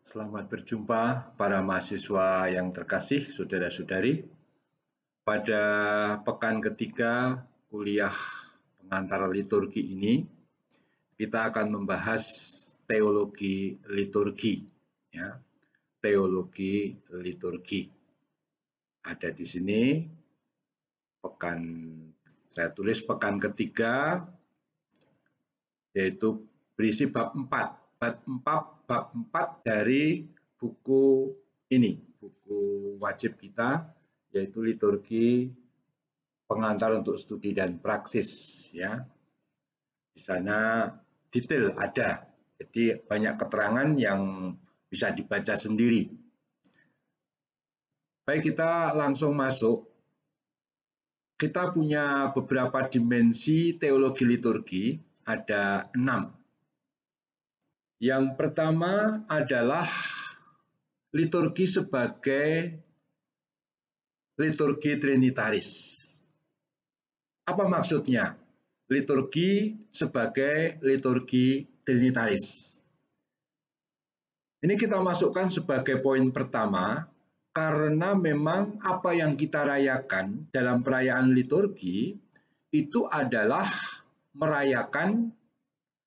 Selamat berjumpa para mahasiswa yang terkasih, saudara-saudari. Pada pekan ketiga kuliah pengantar liturgi ini, kita akan membahas teologi liturgi. Ya, teologi liturgi. Ada di sini saya tulis pekan ketiga, yaitu berisi bab 4. Bab 4 dari buku ini, buku wajib kita, yaitu liturgi pengantar untuk studi dan praksis. Ya, di sana detail ada, jadi banyak keterangan yang bisa dibaca sendiri. Baik, kita langsung masuk. Kita punya beberapa dimensi teologi liturgi, ada 6. Yang pertama adalah liturgi sebagai liturgi trinitaris. Apa maksudnya? Liturgi sebagai liturgi trinitaris. Ini kita masukkan sebagai poin pertama, karena memang apa yang kita rayakan dalam perayaan liturgi itu adalah merayakan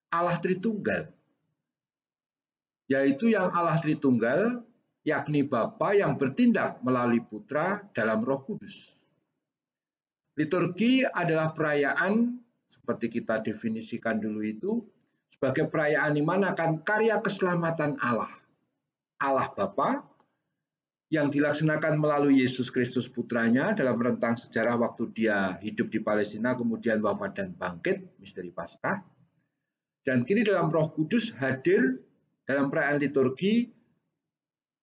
Allah Tritunggal. Yaitu yang Allah Tritunggal, yakni Bapa yang bertindak melalui Putra dalam Roh Kudus. Liturgi adalah perayaan, seperti kita definisikan dulu itu, sebagai perayaan di mana akan karya keselamatan Allah. Allah Bapa yang dilaksanakan melalui Yesus Kristus Putranya dalam rentang sejarah waktu dia hidup di Palestina, kemudian wafat dan bangkit, misteri Paskah. Dan kini dalam Roh Kudus hadir dalam perayaan liturgi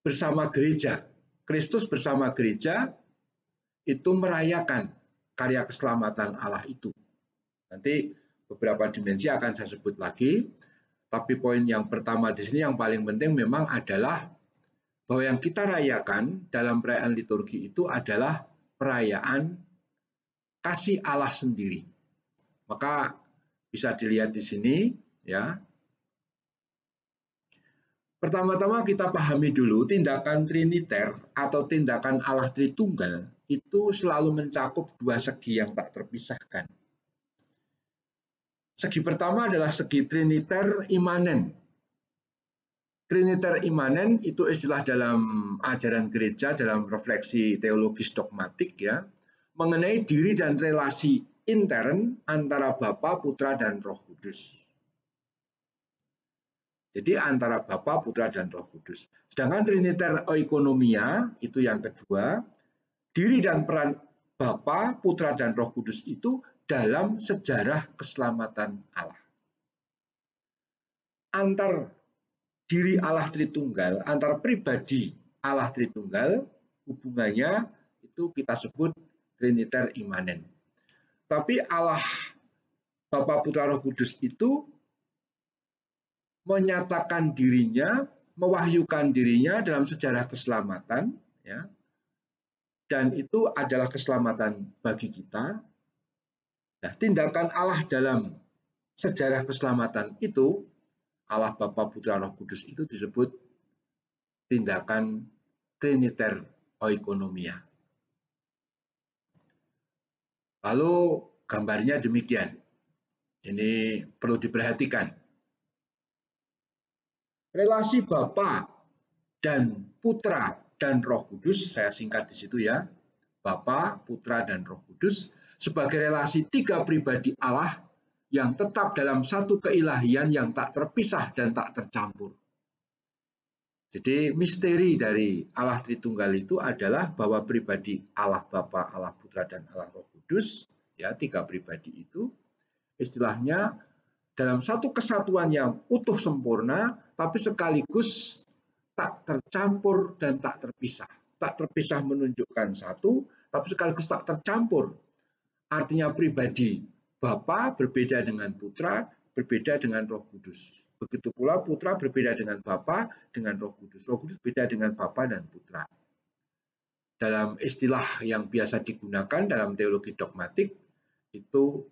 bersama gereja. Kristus bersama gereja itu merayakan karya keselamatan Allah itu. Nanti beberapa dimensi akan saya sebut lagi, tapi poin yang pertama di sini yang paling penting memang adalah bahwa yang kita rayakan dalam perayaan liturgi itu adalah perayaan kasih Allah sendiri. Maka bisa dilihat di sini, ya. Pertama-tama kita pahami dulu tindakan triniter atau tindakan Allah Tritunggal itu selalu mencakup dua segi yang tak terpisahkan. Segi pertama adalah segi triniter imanen. Triniter imanen itu istilah dalam ajaran gereja dalam refleksi teologis dogmatik, ya, mengenai diri dan relasi intern antara Bapa, Putra, dan Roh Kudus. Jadi antara Bapa, Putra, dan Roh Kudus. Sedangkan triniter oikonomia itu yang kedua, diri dan peran Bapa, Putra, dan Roh Kudus itu dalam sejarah keselamatan Allah. Antar diri Allah Tritunggal, antar pribadi Allah Tritunggal, hubungannya itu kita sebut triniter imanen. Tapi Allah Bapa, Putra, Roh Kudus itu menyatakan dirinya, mewahyukan dirinya dalam sejarah keselamatan, ya. Dan itu adalah keselamatan bagi kita. Nah, tindakan Allah dalam sejarah keselamatan itu, Allah Bapa, Putra, Roh Kudus itu disebut tindakan triniter oikonomia. Lalu gambarnya demikian. Ini perlu diperhatikan. Relasi Bapa dan Putra dan Roh Kudus, saya singkat di situ ya, Bapa, Putra, dan Roh Kudus sebagai relasi tiga pribadi Allah yang tetap dalam satu keilahian yang tak terpisah dan tak tercampur. Jadi misteri dari Allah Tritunggal itu adalah bahwa pribadi Allah Bapa, Allah Putra, dan Allah Roh Kudus, ya, tiga pribadi itu istilahnya dalam satu kesatuan yang utuh sempurna, tapi sekaligus tak tercampur dan tak terpisah. Tak terpisah menunjukkan satu, tapi sekaligus tak tercampur. Artinya pribadi Bapa berbeda dengan Putra, berbeda dengan Roh Kudus. Begitu pula Putra berbeda dengan Bapa, dengan Roh Kudus. Roh Kudus beda dengan Bapa dan Putra. Dalam istilah yang biasa digunakan dalam teologi dogmatik, itu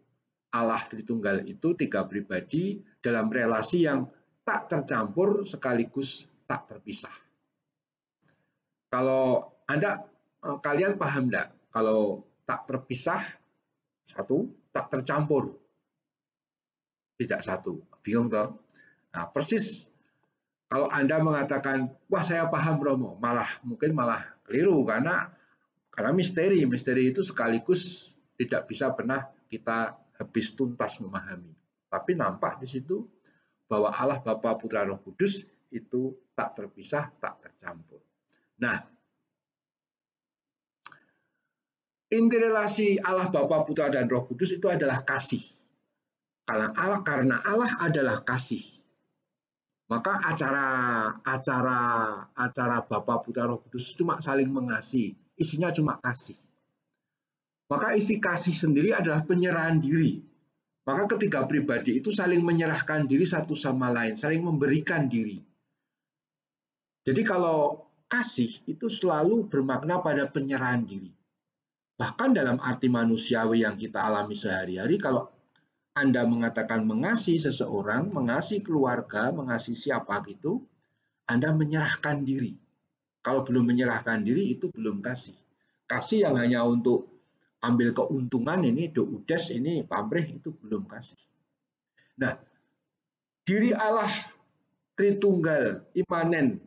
Allah Tritunggal itu tiga pribadi dalam relasi yang tak tercampur sekaligus tak terpisah. Kalau kalian paham enggak? Kalau tak terpisah, satu, tak tercampur, tidak satu. Bingung toh? Nah, persis kalau Anda mengatakan, wah saya paham Romo, mungkin malah keliru karena misteri itu sekaligus tidak bisa pernah kita habis tuntas memahami. Tapi nampak di situ bahwa Allah Bapa Putra Roh Kudus itu tak terpisah, tak tercampur. Nah, inti relasi Allah Bapa Putra dan Roh Kudus itu adalah kasih. Karena Allah adalah kasih, maka acara Bapa Putra Roh Kudus cuma saling mengasihi, isinya cuma kasih. Maka isi kasih sendiri adalah penyerahan diri. Maka ketiga pribadi itu saling menyerahkan diri satu sama lain, saling memberikan diri. Jadi kalau kasih itu selalu bermakna pada penyerahan diri. Bahkan dalam arti manusiawi yang kita alami sehari-hari, kalau Anda mengatakan mengasihi seseorang, mengasihi keluarga, mengasihi siapa gitu, Anda menyerahkan diri. Kalau belum menyerahkan diri itu belum kasih. Kasih yang hanya untuk ambil keuntungan ini, udes ini, pamrih itu belum kasih. Nah, diri Allah Tritunggal imanen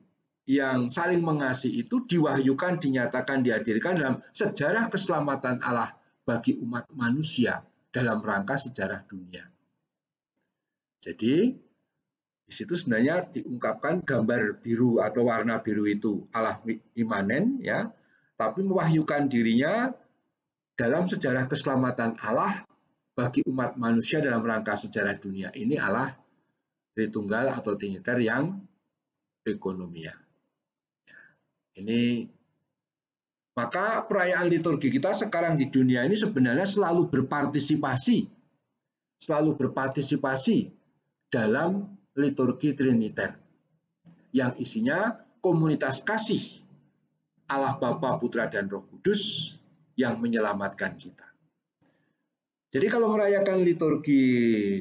yang saling mengasihi itu diwahyukan, dinyatakan, dihadirkan dalam sejarah keselamatan Allah bagi umat manusia dalam rangka sejarah dunia. Jadi di situ sebenarnya diungkapkan gambar biru atau warna biru itu Allah imanen ya, tapi mewahyukan dirinya dalam sejarah keselamatan Allah bagi umat manusia dalam rangka sejarah dunia. Ini Allah Tritunggal atau Triniter yang ekonomia. Ini maka perayaan liturgi kita sekarang di dunia ini sebenarnya selalu berpartisipasi dalam liturgi Triniter yang isinya komunitas kasih Allah Bapa, Putra, dan Roh Kudus yang menyelamatkan kita. Jadi kalau merayakan liturgi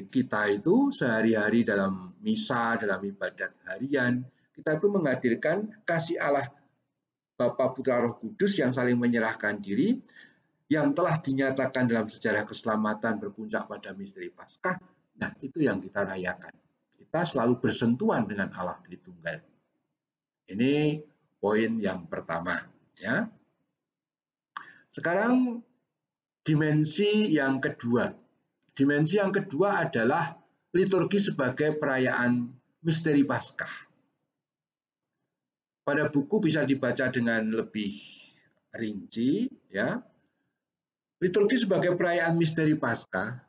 kita itu sehari-hari dalam misa, dalam ibadat harian, kita itu menghadirkan kasih Allah Bapa, Putra, Roh Kudus yang saling menyerahkan diri, yang telah dinyatakan dalam sejarah keselamatan berpuncak pada misteri Paskah. Nah, itu yang kita rayakan. Kita selalu bersentuhan dengan Allah Tritunggal. Ini poin yang pertama, ya. Sekarang dimensi yang kedua. Dimensi yang kedua adalah liturgi sebagai perayaan misteri Paskah. Pada buku bisa dibaca dengan lebih rinci, ya. Liturgi sebagai perayaan misteri Paskah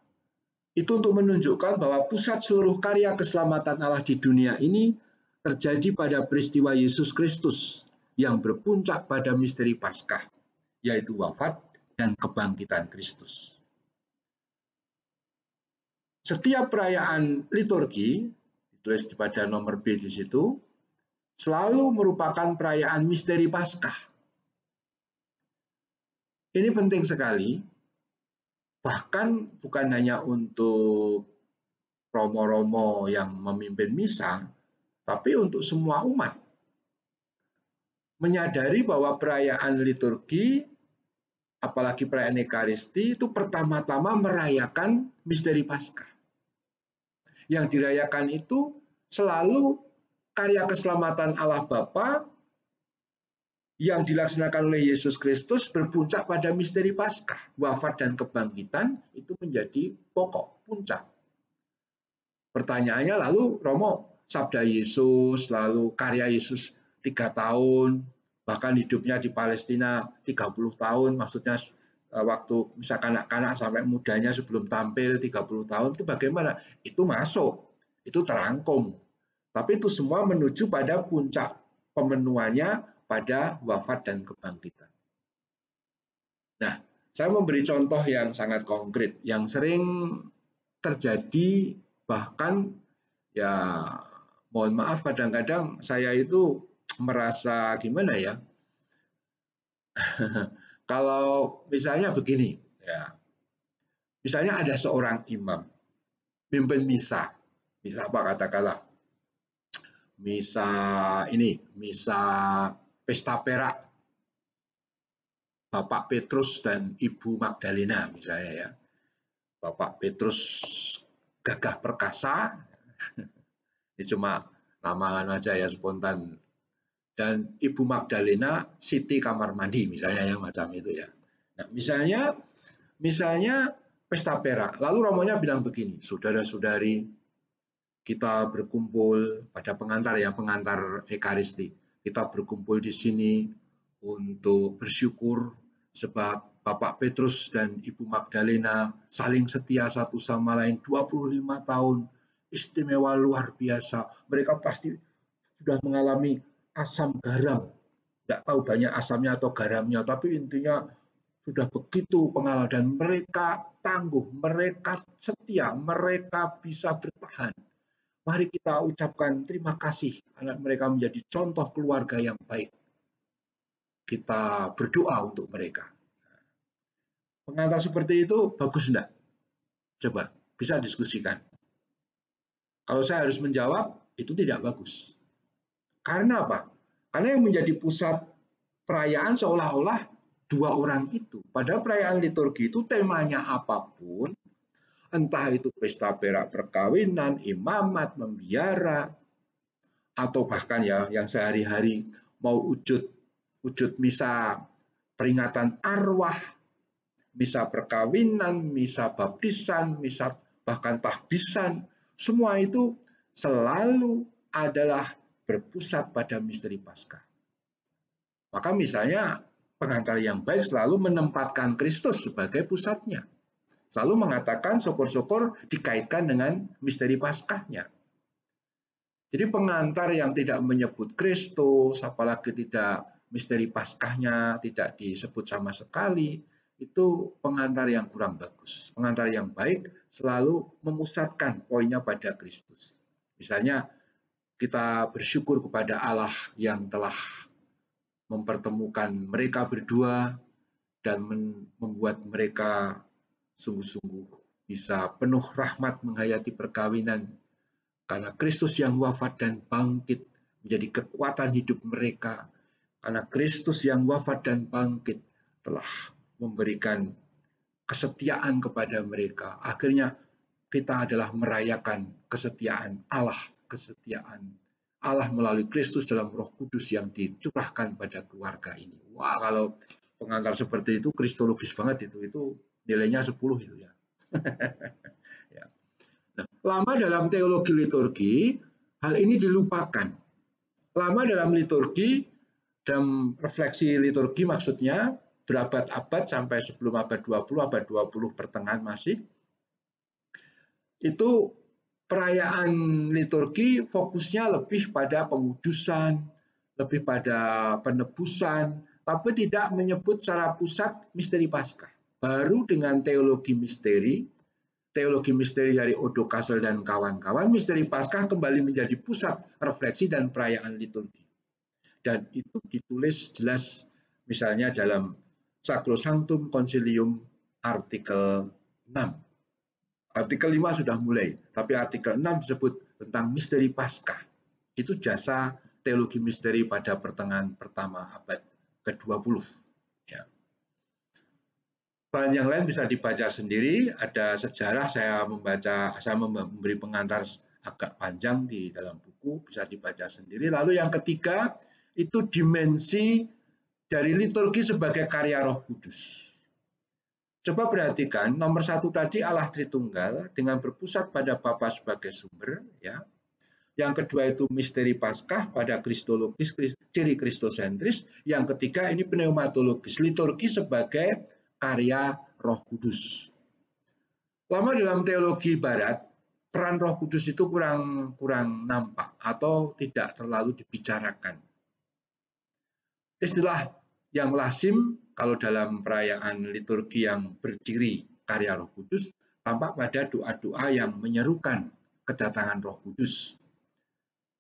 itu untuk menunjukkan bahwa pusat seluruh karya keselamatan Allah di dunia ini terjadi pada peristiwa Yesus Kristus yang berpuncak pada misteri Paskah, yaitu wafat dan kebangkitan Kristus. Setiap perayaan liturgi, ditulis pada nomor B di situ, selalu merupakan perayaan misteri Paskah. Ini penting sekali, bahkan bukan hanya untuk romo-romo yang memimpin misa, tapi untuk semua umat. Menyadari bahwa perayaan liturgi, apalagi perayaan Ekaristi, itu pertama-tama merayakan misteri Paskah. Yang dirayakan itu selalu karya keselamatan Allah Bapa yang dilaksanakan oleh Yesus Kristus berpuncak pada misteri Paskah. Wafat dan kebangkitan itu menjadi pokok, puncak. Pertanyaannya lalu, Romo, sabda Yesus, lalu karya Yesus 3 tahun, bahkan hidupnya di Palestina 30 tahun, maksudnya waktu misalkan kanak-kanak sampai mudanya sebelum tampil 30 tahun, itu bagaimana? Itu masuk, itu terangkum. Tapi itu semua menuju pada puncak pemenuhannya pada wafat dan kebangkitan. Nah, saya memberi contoh yang sangat konkret, yang sering terjadi, bahkan ya mohon maaf kadang-kadang saya itu merasa gimana ya, kalau misalnya begini, ya, misalnya ada seorang imam, pimpin misa apa katakanlah, misa pesta perak Bapak Petrus dan Ibu Magdalena misalnya ya. Bapak Petrus gagah perkasa, ini cuma namakan aja ya spontan. Dan Ibu Magdalena Siti kamar mandi misalnya ya, macam itu ya. Nah, misalnya pesta perak. Lalu romonya bilang begini, saudara-saudari, kita berkumpul pada pengantar Ekaristi. Kita berkumpul di sini untuk bersyukur sebab Bapak Petrus dan Ibu Magdalena saling setia satu sama lain 25 tahun. Istimewa luar biasa. Mereka pasti sudah mengalami asam garam. Tidak tahu banyak asamnya atau garamnya, tapi intinya sudah begitu pengalaman dan mereka tangguh, mereka setia, mereka bisa bertahan. Mari kita ucapkan terima kasih karena mereka menjadi contoh keluarga yang baik. Kita berdoa untuk mereka. Pengantar seperti itu bagus enggak? Coba, bisa diskusikan. Kalau saya harus menjawab, itu tidak bagus. Karena apa? Karena yang menjadi pusat perayaan seolah-olah dua orang itu. Padahal perayaan liturgi itu temanya apapun, entah itu pesta perak perkawinan, imamat, membiara, atau bahkan ya yang sehari-hari mau wujud misa peringatan arwah, misa perkawinan, misa baptisan, misa bahkan tahbisan, semua itu selalu adalah berpusat pada misteri Paskah. Maka misalnya pengantar yang baik selalu menempatkan Kristus sebagai pusatnya. Selalu mengatakan syukur-syukur dikaitkan dengan misteri Paskahnya. Jadi pengantar yang tidak menyebut Kristus, apalagi tidak misteri Paskahnya tidak disebut sama sekali, itu pengantar yang kurang bagus. Pengantar yang baik selalu memusatkan poinnya pada Kristus. Misalnya kita bersyukur kepada Allah yang telah mempertemukan mereka berdua dan membuat mereka sungguh-sungguh bisa penuh rahmat menghayati perkawinan. Karena Kristus yang wafat dan bangkit menjadi kekuatan hidup mereka. Karena Kristus yang wafat dan bangkit telah memberikan kesetiaan kepada mereka. Akhirnya kita adalah merayakan kesetiaan Allah, kesetiaan Allah melalui Kristus dalam Roh Kudus yang dicurahkan pada keluarga ini. Wah, kalau pengantar seperti itu kristologis banget itu nilainya 10 itu ya. Ya. Nah, lama dalam teologi liturgi hal ini dilupakan. Lama dalam liturgi, dalam refleksi liturgi maksudnya berabad-abad sampai sebelum abad 20 pertengahan masih, itu perayaan liturgi fokusnya lebih pada pengudusan, lebih pada penebusan, tapi tidak menyebut secara pusat misteri Paskah. Baru dengan teologi misteri dari Odo Kassel dan kawan-kawan, misteri Paskah kembali menjadi pusat refleksi dan perayaan liturgi. Dan itu ditulis jelas misalnya dalam Sacrosanctum Concilium artikel 6. Artikel 5 sudah mulai, tapi artikel 6 disebut tentang misteri Paskah. Itu jasa teologi misteri pada pertengahan pertama abad ke-20. Ya. Bahan yang lain bisa dibaca sendiri, ada sejarah, saya memberi pengantar agak panjang di dalam buku, bisa dibaca sendiri. Lalu yang ketiga, itu dimensi dari liturgi sebagai karya Roh Kudus. Coba perhatikan, nomor 1 tadi Allah Tritunggal dengan berpusat pada Bapa sebagai sumber, ya. Yang kedua itu misteri Paskah pada kristologis, ciri kristosentris. Yang ketiga ini pneumatologis, liturgi sebagai karya Roh Kudus. Lama dalam teologi Barat, peran Roh Kudus itu kurang nampak atau tidak terlalu dibicarakan. Istilah yang lazim kalau dalam perayaan liturgi yang berciri karya Roh Kudus tampak pada doa-doa yang menyerukan kedatangan Roh Kudus,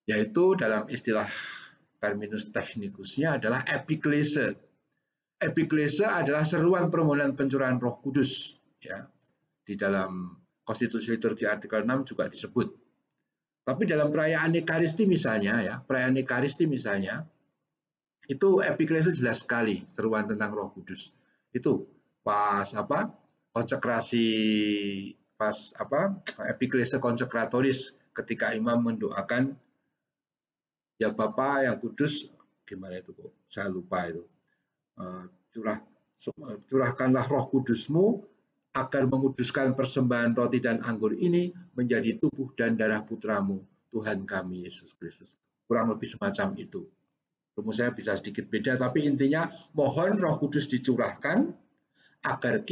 yaitu dalam istilah terminus technicusnya adalah epiklese. Epiklese adalah seruan permohonan pencurahan Roh Kudus, ya. Di dalam Konstitusi Liturgi artikel 6 juga disebut. Tapi dalam perayaan Ekaristi misalnya, ya, perayaan Ekaristi misalnya, itu epiklese jelas sekali seruan tentang Roh Kudus. Itu pas apa? Konsekrasi, pas apa? Epiklese konsekratoris ketika imam mendoakan, ya Bapa yang kudus, gimana itu kok? Saya lupa itu. Curahkanlah Roh Kudus-Mu agar menguduskan persembahan roti dan anggur ini menjadi tubuh dan darah putramu, Tuhan kami Yesus Kristus. Kurang lebih semacam itu. Rumusnya bisa sedikit beda, tapi intinya mohon Roh Kudus dicurahkan agar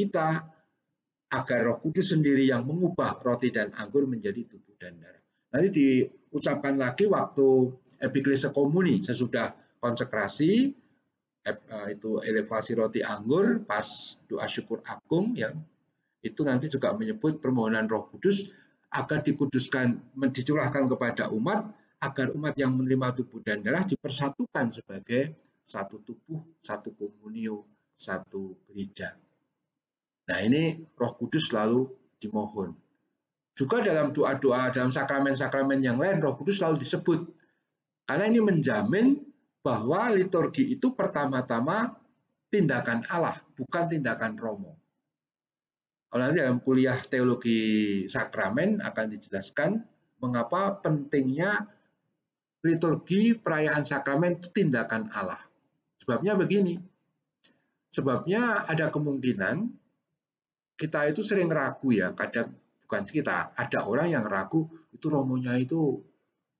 Roh Kudus sendiri yang mengubah roti dan anggur menjadi tubuh dan darah. Nanti diucapkan lagi waktu epiklese komuni sesudah konsekrasi, itu elevasi roti anggur pas doa syukur agung, ya, itu nanti juga menyebut permohonan Roh Kudus agar dicurahkan kepada umat, agar umat yang menerima tubuh dan darah dipersatukan sebagai satu tubuh, satu komunio, satu gereja. Nah, ini Roh Kudus selalu dimohon. Juga dalam doa-doa, dalam sakramen-sakramen yang lain, Roh Kudus selalu disebut. Karena ini menjamin bahwa liturgi itu pertama-tama tindakan Allah, bukan tindakan Romo. Kalau nanti dalam kuliah teologi sakramen akan dijelaskan mengapa pentingnya liturgi perayaan sakramen itu tindakan Allah. Sebabnya begini, sebabnya ada kemungkinan kita itu sering ragu, ya, kadang bukan kita, ada orang yang ragu itu romonya itu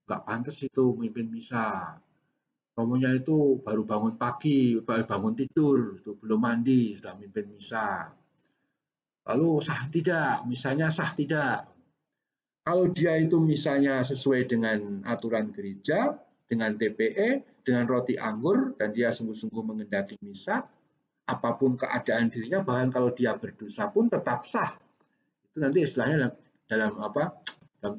nggak pantas itu memimpin misa. Romonya itu baru bangun pagi, baru bangun tidur, itu belum mandi, sudah memimpin misa. Lalu sah tidak, misalnya sah tidak. Kalau dia itu misalnya sesuai dengan aturan gereja, dengan TPE, dengan roti anggur, dan dia sungguh-sungguh mengendaki misa, apapun keadaan dirinya, bahkan kalau dia berdosa pun tetap sah. Itu nanti istilahnya dalam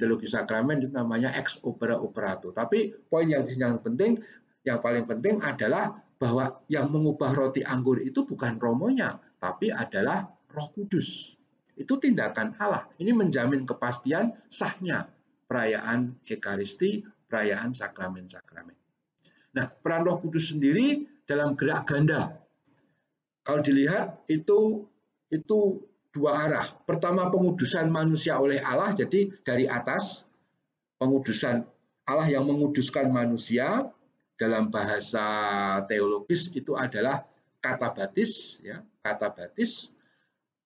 teologi sakramen itu namanya ex opere operato. Tapi poin yang penting, yang paling penting adalah bahwa yang mengubah roti anggur itu bukan romonya, tapi adalah Roh Kudus. Itu tindakan Allah. Ini menjamin kepastian sahnya perayaan Ekaristi, perayaan sakramen-sakramen. Nah, peran Roh Kudus sendiri dalam gerak ganda. Kalau dilihat itu dua arah. Pertama, pengudusan manusia oleh Allah, jadi dari atas, pengudusan Allah yang menguduskan manusia, dalam bahasa teologis itu adalah katabatis, ya, katabatis.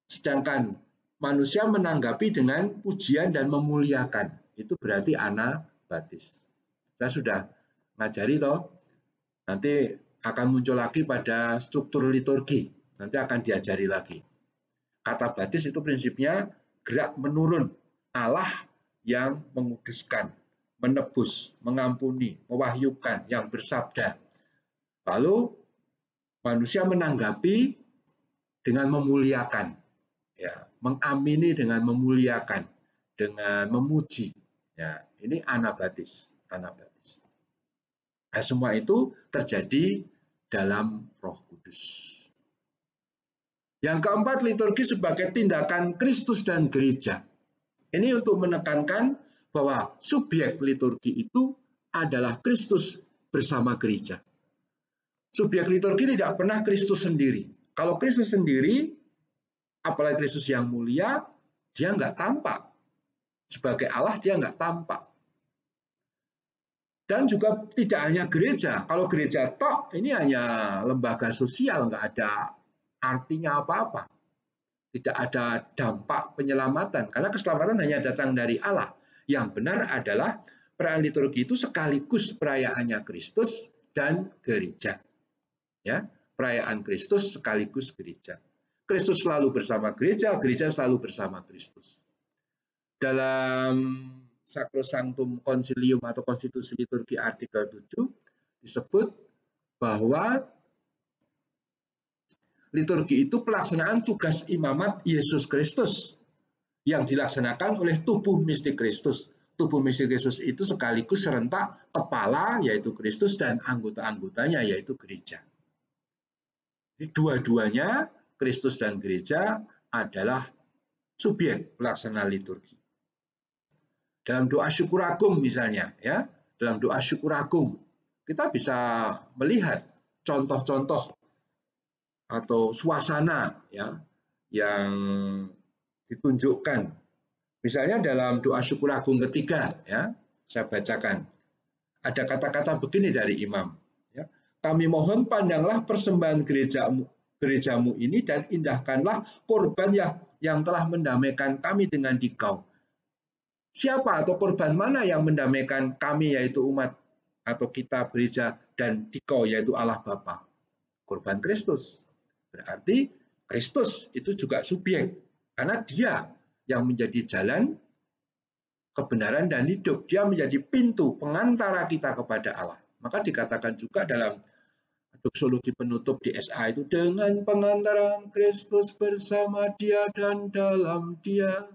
Sedangkan manusia menanggapi dengan pujian dan memuliakan, itu berarti anabatis. Saya sudah ngajari toh, nanti akan muncul lagi pada struktur liturgi, nanti akan diajari lagi. Katabatis itu prinsipnya gerak menurun, Allah yang menguduskan, menebus, mengampuni, mewahyukan, yang bersabda. Lalu manusia menanggapi dengan memuliakan, ya, mengamini dengan memuliakan, dengan memuji. Ya, ini anabatis. Nah, semua itu terjadi dalam Roh Kudus. Yang keempat, liturgi sebagai tindakan Kristus dan gereja. Ini untuk menekankan bahwa subjek liturgi itu adalah Kristus bersama gereja. Subjek liturgi tidak pernah Kristus sendiri. Kalau Kristus sendiri, apalagi Kristus yang mulia, dia nggak tampak. Sebagai Allah dia nggak tampak. Dan juga tidak hanya gereja. Kalau gereja tok, ini hanya lembaga sosial, nggak ada artinya apa-apa. Tidak ada dampak penyelamatan, karena keselamatan hanya datang dari Allah. Yang benar adalah perayaan liturgi itu sekaligus perayaannya Kristus dan gereja. Ya, perayaan Kristus sekaligus gereja. Kristus selalu bersama gereja, gereja selalu bersama Kristus. Dalam Sacrosanctum Concilium atau Konstitusi Liturgi artikel 7 disebut bahwa liturgi itu pelaksanaan tugas imamat Yesus Kristus yang dilaksanakan oleh tubuh mistik Kristus. Tubuh mistik Kristus itu sekaligus serentak kepala, yaitu Kristus, dan anggota-anggotanya, yaitu gereja. Dua-duanya, Kristus dan gereja, adalah subjek pelaksana liturgi. Dalam doa syukur agung misalnya, ya, dalam doa syukur agung kita bisa melihat contoh-contoh atau suasana, ya, yang ditunjukkan. Misalnya dalam doa syukur agung ketiga, ya, saya bacakan. Ada kata-kata begini dari imam, ya. Kami mohon pandanglah persembahan gerejamu ini dan indahkanlah korban yang telah mendamaikan kami dengan Dikau. Siapa atau korban mana yang mendamaikan kami, yaitu umat atau kita gereja, dan Dikau, yaitu Allah Bapa? Korban Kristus. Berarti Kristus itu juga subjek, karena Dia yang menjadi jalan, kebenaran, dan hidup. Dia menjadi pintu pengantara kita kepada Allah. Maka dikatakan juga dalam doksologi penutup di SA itu, dengan pengantaran Kristus bersama Dia dan dalam Dia.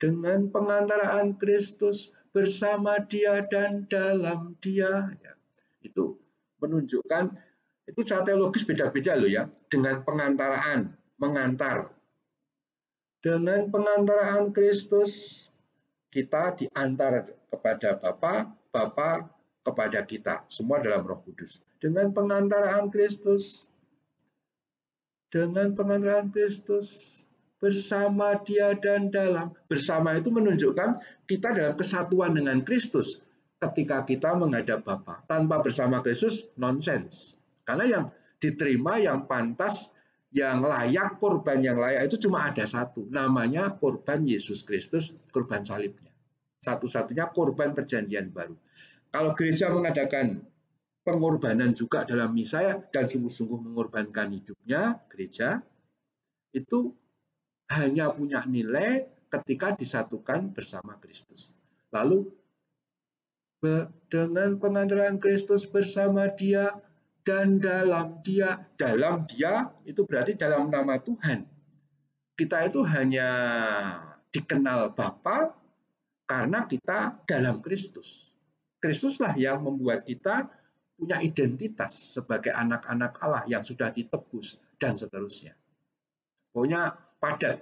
Dengan pengantaraan Kristus bersama Dia dan dalam Dia. Ya, itu menunjukkan, itu secara teologis beda-beda loh ya. Dengan pengantaraan, mengantar. Dengan pengantaraan Kristus kita diantar kepada Bapa, Bapa kepada kita. Semua dalam Roh Kudus. Dengan pengantaraan Kristus, bersama Dia dan dalam. Bersama itu menunjukkan kita dalam kesatuan dengan Kristus ketika kita menghadap Bapa. Tanpa bersama Kristus, nonsens. Karena yang diterima, yang pantas, yang layak, korban yang layak itu cuma ada satu. Namanya korban Yesus Kristus, korban salibnya. Satu-satunya korban perjanjian baru. Kalau gereja mengadakan pengorbanan juga dalam misa dan sungguh-sungguh mengorbankan hidupnya, gereja itu hanya punya nilai ketika disatukan bersama Kristus. Lalu dengan pengantaran Kristus bersama Dia dan dalam Dia. Dalam Dia itu berarti dalam nama Tuhan. Kita itu hanya dikenal Bapa karena kita dalam Kristus. Kristuslah yang membuat kita punya identitas sebagai anak-anak Allah yang sudah ditebus dan seterusnya. Pokoknya padat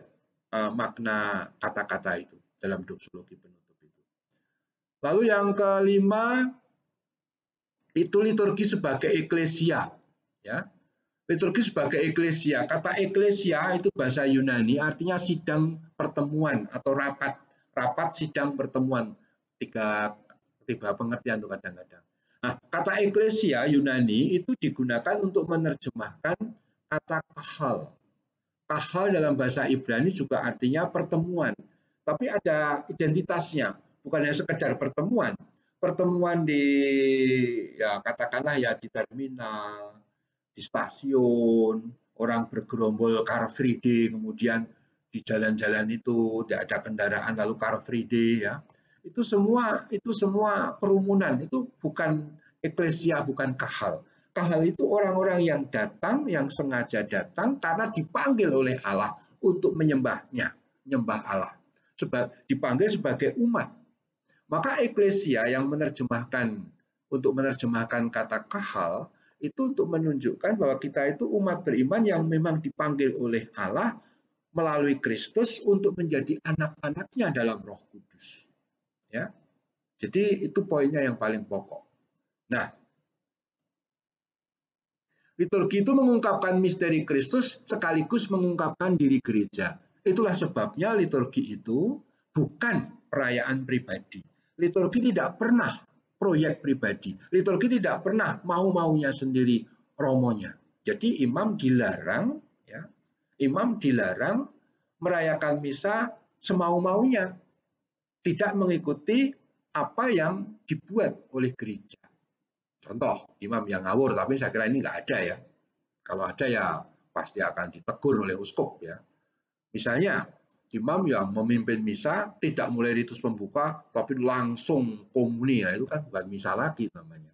makna kata-kata itu dalam doksologi penutup itu. Lalu yang kelima itu liturgi sebagai eklesia, ya. Liturgi sebagai eklesia. Kata eklesia itu bahasa Yunani artinya sidang pertemuan atau rapat. Rapat sidang pertemuan. Tiga pengertian itu kadang-kadang. Nah, kata eklesia Yunani itu digunakan untuk menerjemahkan kata kahal. Kahal dalam bahasa Ibrani juga artinya pertemuan, tapi ada identitasnya, bukan hanya sekedar pertemuan. Pertemuan di, ya katakanlah ya, di terminal, di stasiun, orang bergerombol Car Free Day, kemudian di jalan-jalan itu tidak ada kendaraan lalu Car Free Day, ya. Itu semua kerumunan, itu bukan eklesia, bukan kahal. Kahal itu orang-orang yang datang, yang sengaja datang karena dipanggil oleh Allah untuk menyembahnya, menyembah Allah. Dipanggil sebagai umat. Maka eklesia yang untuk menerjemahkan kata kahal, itu untuk menunjukkan bahwa kita itu umat beriman yang memang dipanggil oleh Allah melalui Kristus untuk menjadi anak-anaknya dalam Roh Kudus. Ya. Jadi itu poinnya yang paling pokok. Nah, liturgi itu mengungkapkan misteri Kristus sekaligus mengungkapkan diri gereja. Itulah sebabnya liturgi itu bukan perayaan pribadi. Liturgi tidak pernah proyek pribadi. Liturgi tidak pernah mau-maunya sendiri romonya. Jadi imam dilarang, ya, imam dilarang merayakan misa semau-maunya, tidak mengikuti apa yang dibuat oleh gereja. Contoh, imam yang ngawur, tapi saya kira ini nggak ada ya. Kalau ada ya pasti akan ditegur oleh uskup ya. Misalnya, imam yang memimpin misa tidak mulai ritus pembuka, tapi langsung komuni, ya itu kan bukan misa lagi namanya.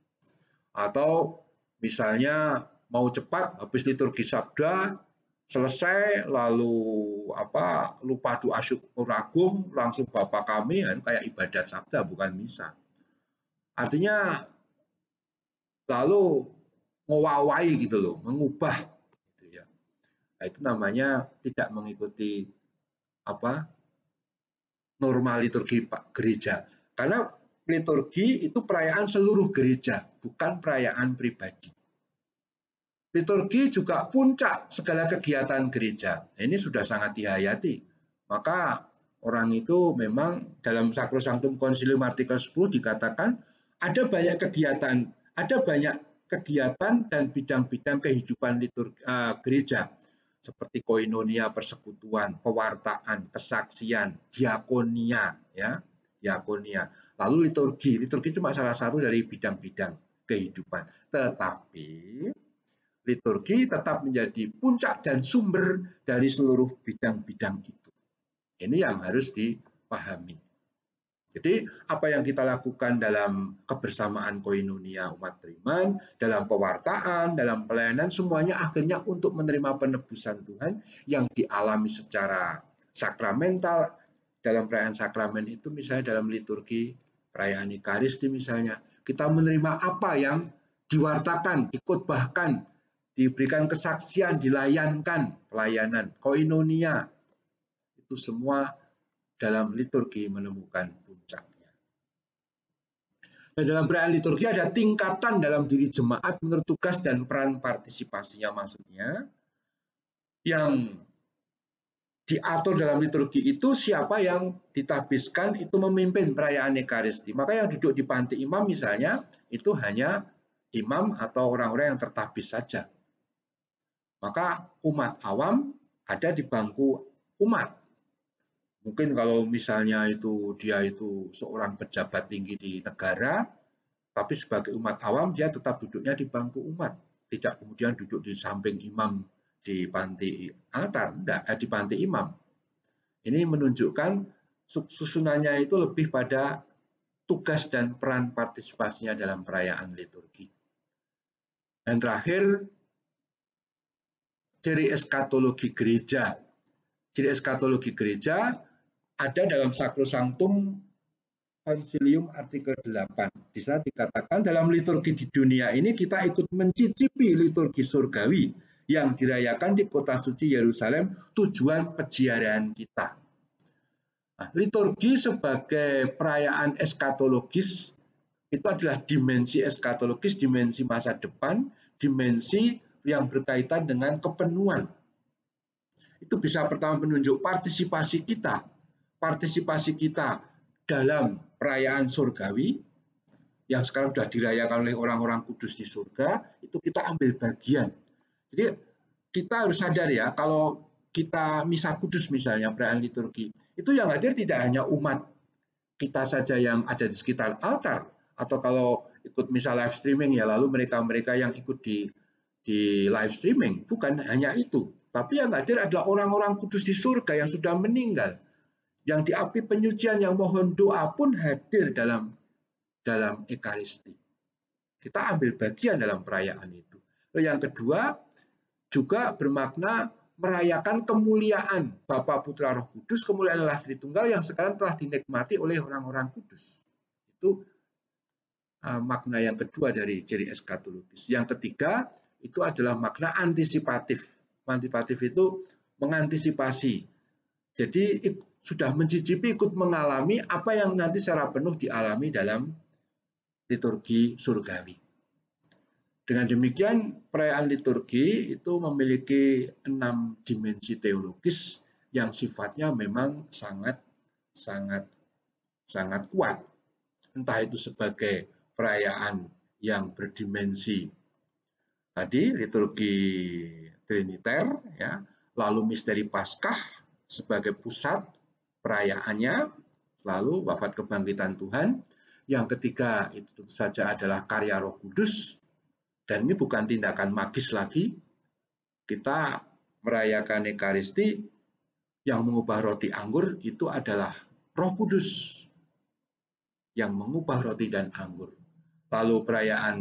Atau misalnya mau cepat, habis liturgi sabda, selesai, lalu lupa doa syukur agung, langsung Bapa kami, kayak ibadat sabda bukan misa. Artinya lalu ngowawai gitu loh, mengubah gitu ya. Nah, itu namanya tidak mengikuti norma liturgi gereja. Karena liturgi itu perayaan seluruh gereja, bukan perayaan pribadi. Liturgi juga puncak segala kegiatan gereja. Ini sudah sangat dihayati. Maka orang itu memang dalam Sacrosanctum Concilium artikel 10 dikatakan ada banyak kegiatan dan bidang-bidang kehidupan gereja seperti koinonia, persekutuan, pewartaan, kesaksian, diakonia, ya, diakonia. Lalu liturgi cuma salah satu dari bidang-bidang kehidupan. Tetapi liturgi tetap menjadi puncak dan sumber dari seluruh bidang-bidang itu. Ini yang harus dipahami. Jadi apa yang kita lakukan dalam kebersamaan koinonia umat beriman, dalam pewartaan, dalam pelayanan, semuanya akhirnya untuk menerima penebusan Tuhan yang dialami secara sakramental. Dalam perayaan sakramen itu misalnya dalam liturgi, perayaan Ekaristi misalnya, kita menerima apa yang diwartakan, dikhotbahkan, diberikan kesaksian, dilayankan, pelayanan, koinonia, itu semua dalam liturgi menemukan puncaknya. Dan dalam perayaan liturgi ada tingkatan dalam diri jemaat menurut tugas dan peran partisipasinya, maksudnya yang diatur dalam liturgi itu siapa yang ditabiskan itu memimpin perayaan Ekaristi. Maka yang duduk di panti imam misalnya itu hanya imam atau orang-orang yang tertabis saja. Maka umat awam ada di bangku umat. Mungkin kalau misalnya dia itu seorang pejabat tinggi di negara, tapi sebagai umat awam dia tetap duduknya di bangku umat, tidak kemudian duduk di samping imam di panti altar, di panti imam. Ini menunjukkan susunannya itu lebih pada tugas dan peran partisipasinya dalam perayaan liturgi. Dan terakhir, ciri eskatologi gereja. Ciri eskatologi gereja ada dalam Sacrosanctum Concilium artikel 8. Di sana dikatakan dalam liturgi di dunia ini kita ikut mencicipi liturgi surgawi yang dirayakan di kota suci Yerusalem, tujuan peziarahan kita. Nah, liturgi sebagai perayaan eskatologis itu adalah dimensi eskatologis, dimensi masa depan, dimensi yang berkaitan dengan kepenuhan. Itu bisa pertama menunjuk partisipasi kita dalam perayaan surgawi yang sekarang sudah dirayakan oleh orang-orang kudus di surga, itu kita ambil bagian. Jadi kita harus sadar ya, kalau kita misa kudus misalnya, perayaan liturgi, itu yang hadir tidak hanya umat kita saja yang ada di sekitar altar, atau kalau ikut misa live streaming ya lalu mereka-mereka yang ikut di live streaming, bukan hanya itu. Tapi yang hadir adalah orang-orang kudus di surga yang sudah meninggal, yang di api penyucian, yang mohon doa pun hadir dalam Ekaristi. Kita ambil bagian dalam perayaan itu. Yang kedua, juga bermakna merayakan kemuliaan Bapa, Putra, Roh Kudus, kemuliaan Allah Tritunggal yang sekarang telah dinikmati oleh orang-orang kudus. Itu makna yang kedua dari ciri eskatologis. Yang ketiga, itu adalah makna antisipatif. Antisipatif itu mengantisipasi. Jadi sudah mencicipi, ikut mengalami apa yang nanti secara penuh dialami dalam liturgi surgawi. Dengan demikian, perayaan liturgi itu memiliki 6 dimensi teologis yang sifatnya memang sangat kuat. Entah itu sebagai perayaan yang berdimensi tadi liturgi triniter, ya, lalu misteri Paskah sebagai pusat perayaannya, lalu wafat kebangkitan Tuhan. Yang ketiga itu tentu saja adalah karya Roh Kudus, dan ini bukan tindakan magis lagi. Kita merayakan Ekaristi yang mengubah roti anggur itu adalah Roh Kudus yang mengubah roti dan anggur. Lalu perayaan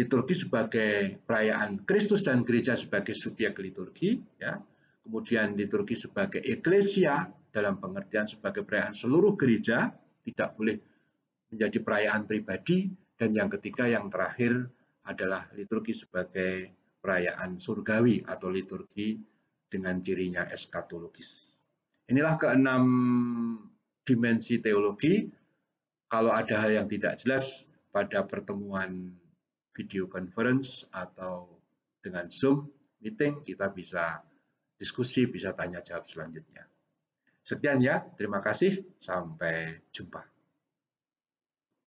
liturgi sebagai perayaan Kristus dan gereja sebagai subjek liturgi, ya. Kemudian liturgi sebagai eklesia dalam pengertian sebagai perayaan seluruh gereja, tidak boleh menjadi perayaan pribadi. Dan yang ketiga, yang terakhir adalah liturgi sebagai perayaan surgawi atau liturgi dengan cirinya eskatologis. Inilah keenam dimensi teologi. Kalau ada hal yang tidak jelas pada pertemuan video conference atau dengan Zoom meeting, kita bisa diskusi, bisa tanya jawab selanjutnya. Sekian ya, terima kasih, sampai jumpa.